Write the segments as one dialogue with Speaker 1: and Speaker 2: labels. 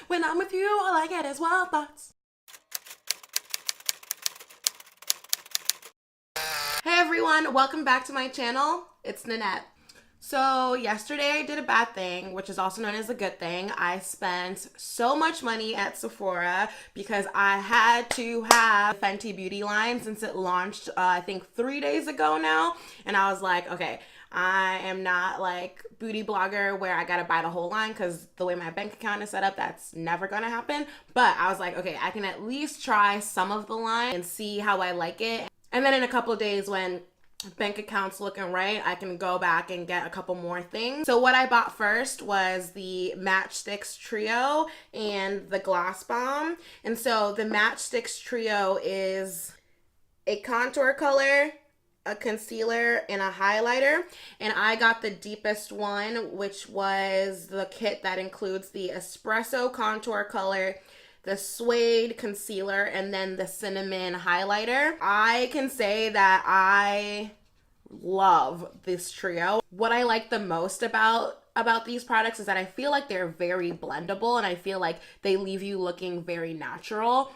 Speaker 1: When I'm with you, all I get is wild thoughts. Hey everyone, welcome back to my channel. It's Nanette. So yesterday I did a bad thing, which is also known as a good thing. I spent so much money at Sephora because I had to have Fenty Beauty line since it launched I think 3 days ago now. And I was like, okay, I am not like beauty blogger where I gotta buy the whole line because the way my bank account is set up, that's never gonna happen. But I was like, okay, I can at least try some of the line and see how I like it. And then in a couple of days when bank account's looking right, I can go back and get a couple more things. So what I bought first was the Match Stix Trio and the Gloss Bomb. And so the Match Stix Trio is a contour color, a concealer, and a highlighter. And I got the deepest one, which was the kit that includes the espresso contour color, the suede concealer, and then the cinnamon highlighter. I can say that I love this trio. What I like the most about these products is that I feel like they're very blendable and I feel like they leave you looking very natural.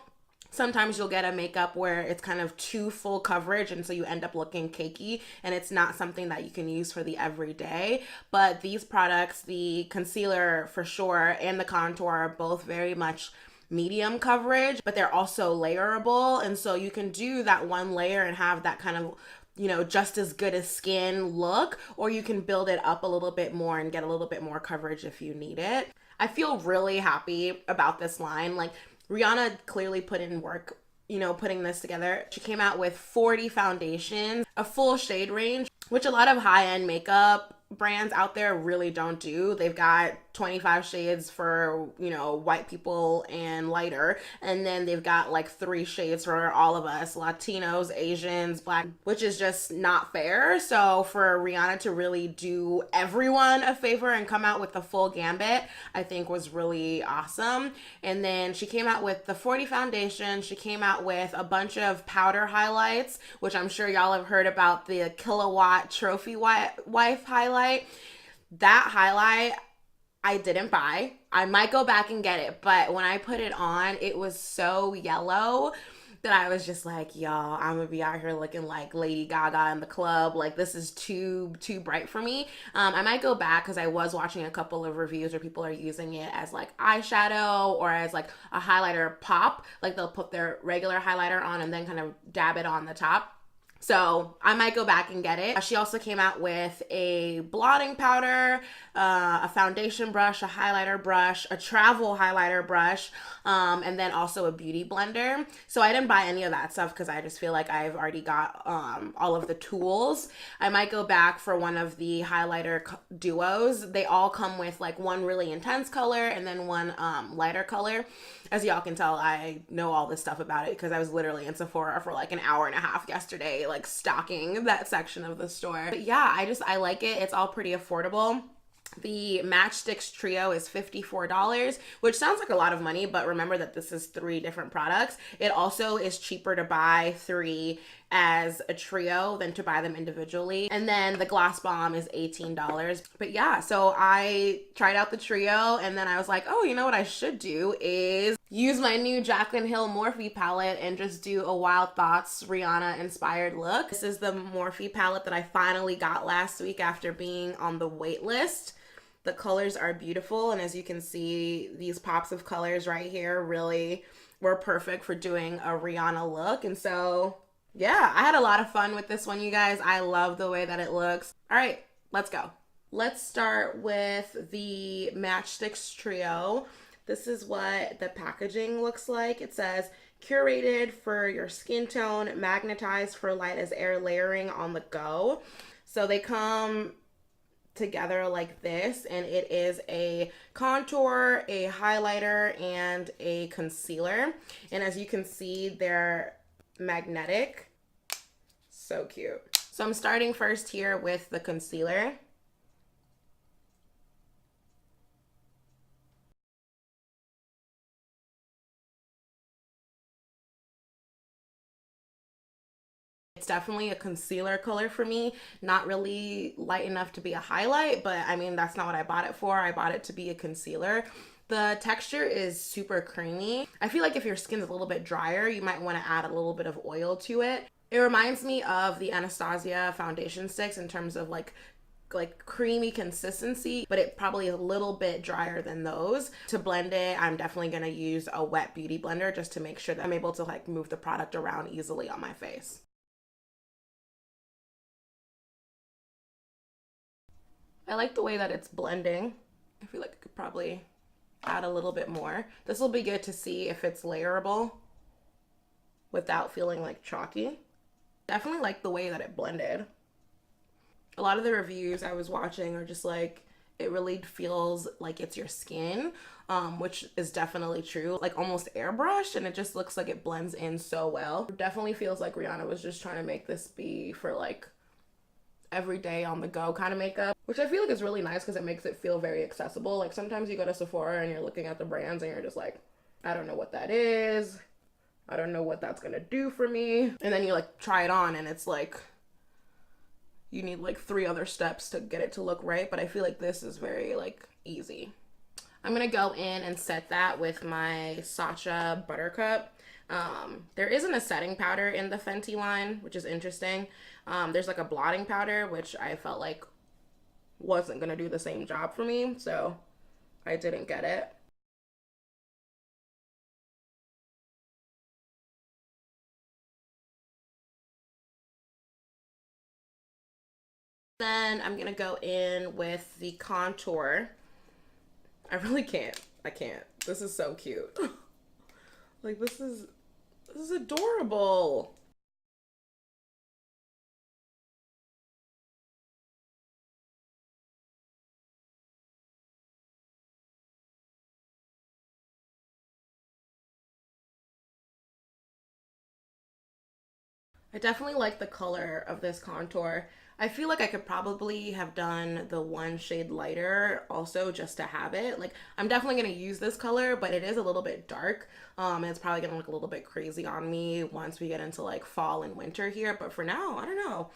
Speaker 1: Sometimes you'll get a makeup where it's kind of too full coverage and so you end up looking cakey and it's not something that you can use for the everyday. But these products, the concealer for sure and the contour, are both very much medium coverage, but they're also layerable, and so you can do that one layer and have that kind of, you know, just as good as skin look, or you can build it up a little bit more and get a little bit more coverage if you need it. I feel really happy about this line. Like, Rihanna clearly put in work, you know, putting this together. She came out with 40 foundations, a full shade range, which a lot of high-end makeup brands out there really don't do. They've got 25 shades for, you know, white people and lighter, and then they've got like 3 shades for all of us, Latinos, Asians, Black, which is just not fair. So for Rihanna to really do everyone a favor and come out with the full gambit, I think was really awesome. And then she came out with the 40 foundation. She came out with a bunch of powder highlights, which I'm sure y'all have heard about, the Kilowatt Trophy Wife highlight. That highlight I didn't buy. I might go back and get it, but when I put it on, it was so yellow that I was just like, y'all, I'm gonna be out here looking like Lady Gaga in the club. Like, this is too bright for me. I might go back because I was watching a couple of reviews where people are using it as like eyeshadow or as like a highlighter pop. Like, they'll put their regular highlighter on and then kind of dab it on the top. So I might go back and get it. She also came out with a blotting powder, a foundation brush, a highlighter brush, a travel highlighter brush, and then also a beauty blender. So I didn't buy any of that stuff because I just feel like I've already got all of the tools. I might go back for one of the highlighter duos. They all come with like one really intense color and then one lighter color. As y'all can tell, I know all this stuff about it because I was literally in Sephora for like an hour and a half yesterday, like stocking that section of the store. But yeah, I like it. It's all pretty affordable. The Match Stix Trio is $54, which sounds like a lot of money, but remember that this is 3 different products. It also is cheaper to buy 3 as a trio than to buy them individually. And then the Gloss Bomb is $18. But yeah, so I tried out the trio and then I was like, oh, you know what I should do is use my new JACLYN Hill Morphe palette and just do a Wild Thoughts Rihanna inspired look. This is the Morphe palette that I finally got last week after being on the wait list. The colors are beautiful, and as you can see, these pops of colors right here really were perfect for doing a Rihanna look. And so yeah, I had a lot of fun with this one, you guys. I love the way that it looks. All right, let's go. Let's start with the Match Stix Trio. This is what the packaging looks like. It says, curated for your skin tone, magnetized for light as air, layering on the go. So they come together like this, and it is a contour, a highlighter, and a concealer. And as you can see, they're magnetic. So cute. So I'm starting first here with the concealer. It's definitely a concealer color for me, not really light enough to be a highlight, but I mean, that's not what I bought it for. I bought it to be a concealer. The texture is super creamy. I feel like if your skin is a little bit drier, you might want to add a little bit of oil to it. It reminds me of the Anastasia foundation sticks in terms of like creamy consistency, but it probably a little bit drier than those. To blend it, I'm definitely gonna use a wet beauty blender just to make sure that I'm able to like move the product around easily on my face. I like the way that it's blending. I feel like I could probably add a little bit more. This will be good to see if it's layerable without feeling like chalky. Definitely like the way that it blended. A lot of the reviews I was watching are just like, it really feels like it's your skin, which is definitely true. Like almost airbrushed, and it just looks like it blends in so well. It definitely feels like Rihanna was just trying to make this be for like everyday on the go kind of makeup, which I feel like is really nice because it makes it feel very accessible. Like sometimes you go to Sephora and you're looking at the brands and you're just like, I don't know what that is. I don't know what that's gonna do for me. And then you like try it on and it's like, you need like 3 other steps to get it to look right. But I feel like this is very like easy. I'm gonna go in and set that with my SACHA Buttercup. There isn't a setting powder in the Fenty line, which is interesting. There's like a blotting powder, which I felt like wasn't gonna do the same job for me, so I didn't get it. Then I'm gonna go in with the contour. I really can't. I can't. This is so cute. Like this is adorable. I definitely like the color of this contour. I feel like I could probably have done the 1 shade lighter also just to have it. Like I'm definitely going to use this color, but it is a little bit dark. And it's probably going to look a little bit crazy on me once we get into like fall and winter here. But for now, I don't know.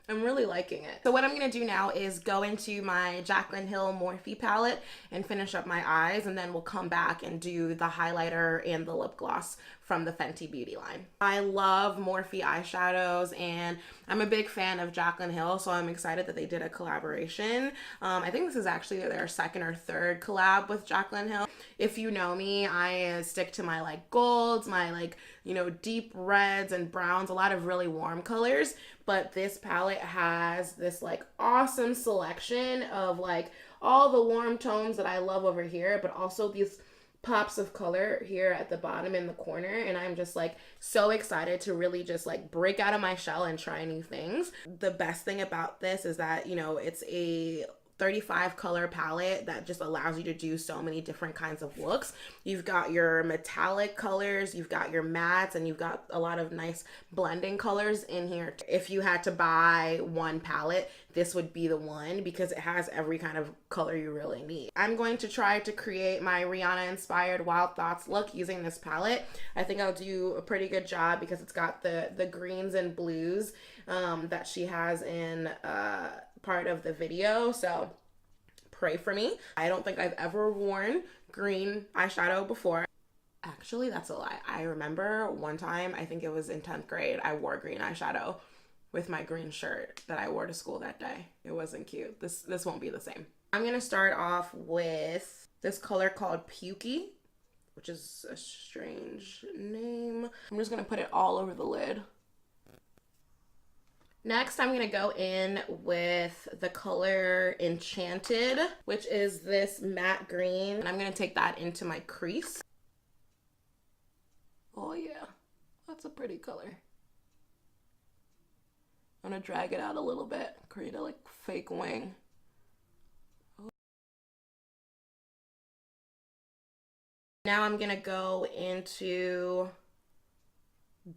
Speaker 1: I'm really liking it. So what I'm going to do now is go into my JACLYN Hill Morphe palette and finish up my eyes, and then we'll come back and do the highlighter and the lip gloss from the Fenty Beauty line. I love Morphe eyeshadows and I'm a big fan of JACLYN Hill, so I'm excited that they did a collaboration. I think this is actually their 2nd or 3rd collab with JACLYN Hill. If you know me, I stick to my like golds, my like, you know, deep reds and browns, a lot of really warm colors. But this palette has this like awesome selection of like all the warm tones that I love over here, but also these pops of color here at the bottom in the corner. And I'm just like so excited to really just like break out of my shell and try new things. The best thing about this is that, you know, it's a 35 color palette that just allows you to do so many different kinds of looks. You've got your metallic colors, you've got your mattes, and you've got a lot of nice blending colors in here. If you had to buy one palette, this would be the one because it has every kind of color you really need. I'm going to try to create my Rihanna inspired Wild Thoughts look using this palette. I think I'll do a pretty good job because it's got the greens and blues that she has in part of the video, so pray for me. I don't think I've ever worn green eyeshadow before. Actually, that's a lie. I remember one time, I think it was in 10th grade, I wore green eyeshadow with my green shirt that I wore to school that day. It wasn't cute. This won't be the same. I'm gonna start off with this color called Pukey, which is a strange name. I'm just gonna put it all over the lid. Next, I'm going to go in with the color Enchanted, which is this matte green. And I'm going to take that into my crease. Oh yeah, that's a pretty color. I'm going to drag it out a little bit, create a like fake wing. Now I'm going to go into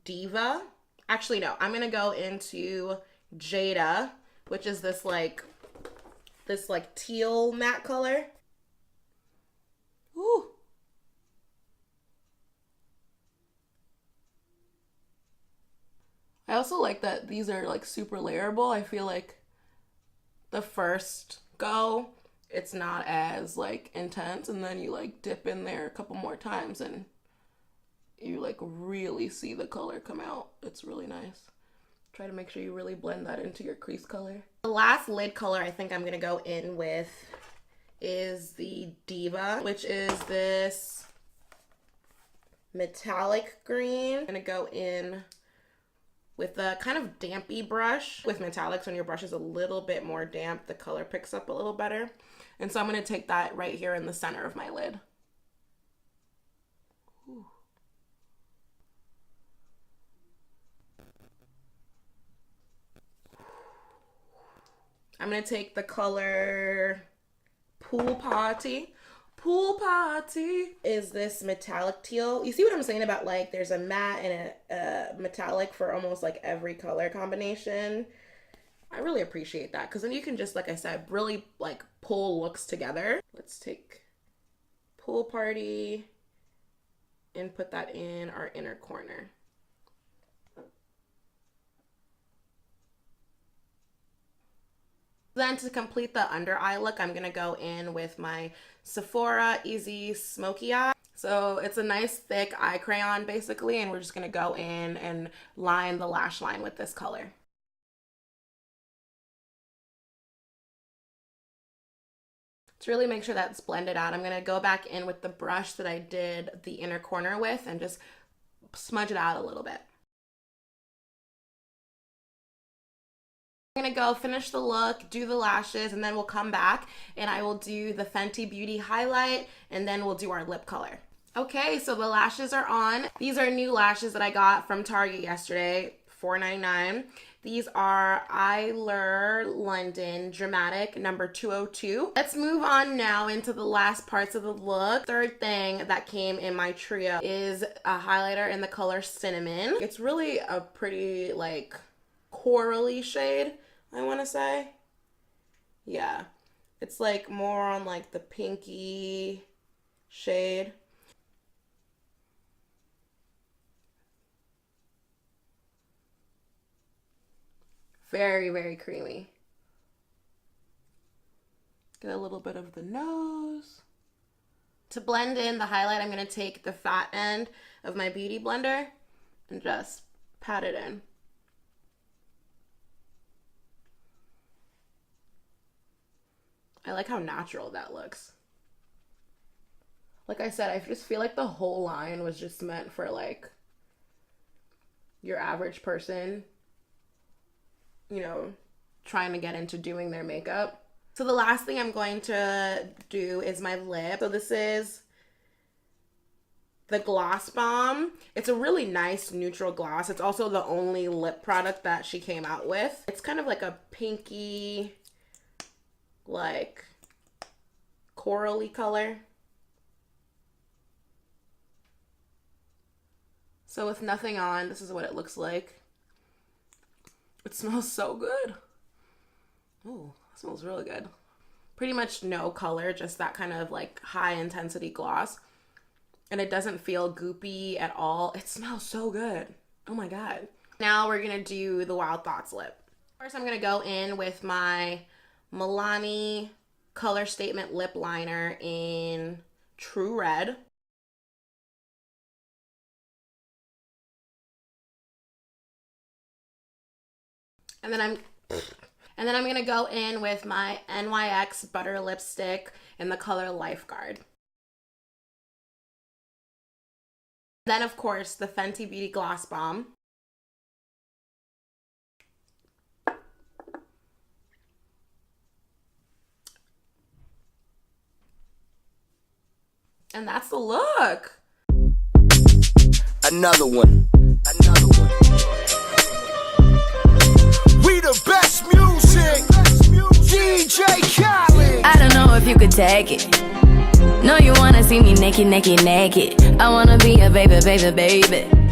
Speaker 1: Diva. Actually, no, I'm going to go into Jada, which is this like teal matte color. Ooh. I also like that these are like super layerable. I feel like the first go it's not as like intense, and then you like dip in there a couple more times and you like really see the color come out. It's really nice. Try to make sure you really blend that into your crease color. The last lid color I think I'm gonna go in with is the Diva, which is this metallic green. I'm gonna go in with a kind of dampy brush. With metallics, when your brush is a little bit more damp, the color picks up a little better. And so I'm gonna take that right here in the center of my lid. Ooh. I'm gonna take the color Pool Party. Pool Party is this metallic teal. You see what I'm saying about like there's a matte and a metallic for almost like every color combination. I really appreciate that because then you can just, like I said, really like pull looks together. Let's take Pool Party and put that in our inner corner. Then to complete the under eye look, I'm gonna go in with my Sephora Easy Smoky Eye. So it's a nice thick eye crayon basically, and we're just gonna go in and line the lash line with this color. To really make sure that's blended out, I'm gonna go back in with the brush that I did the inner corner with and just smudge it out a little bit. I'm gonna go finish the look, do the lashes, and then we'll come back and I will do the Fenty Beauty highlight, and then we'll do our lip color. Okay, so the lashes are on. These are new lashes that I got from Target yesterday, $4.99. These are EYELURE London Dramatic number 202. Let's move on now into the last parts of the look. Third thing that came in my trio is a highlighter in the color Cinnamon. It's really a pretty like corally shade, I want to say. Yeah, it's like more on like the pinky shade. Very, very creamy. Get a little bit of the nose. To blend in the highlight, I'm going to take the fat end of my beauty blender and just pat it in. I like how natural that looks. Like I said, I just feel like the whole line was just meant for like your average person, you know, trying to get into doing their makeup. So the last thing I'm going to do is my lip. So this is the Gloss Bomb. It's a really nice neutral gloss. It's also the only lip product that she came out with. It's kind of like a pinky, like corally color. So with nothing on, this is what it looks like. It smells so good. Oh, it smells really good. Pretty much no color, just that kind of like high intensity gloss. And it doesn't feel goopy at all. It smells so good. Oh my God. Now we're gonna do the Wild Thoughts lip. First, I'm gonna go in with my MILANI Color Statement Lip Liner in True Red. And then I'm gonna go in with my NYX Butter Lipstick in the color LIFEGUARD. Then of course the Fenty Beauty Gloss Bomb. And that's the look.
Speaker 2: Another one. Another one. We the best music. DJ Khaled.
Speaker 3: I don't know if you could take it. No, you wanna see me naked, naked, naked. I wanna be a baby, baby, baby.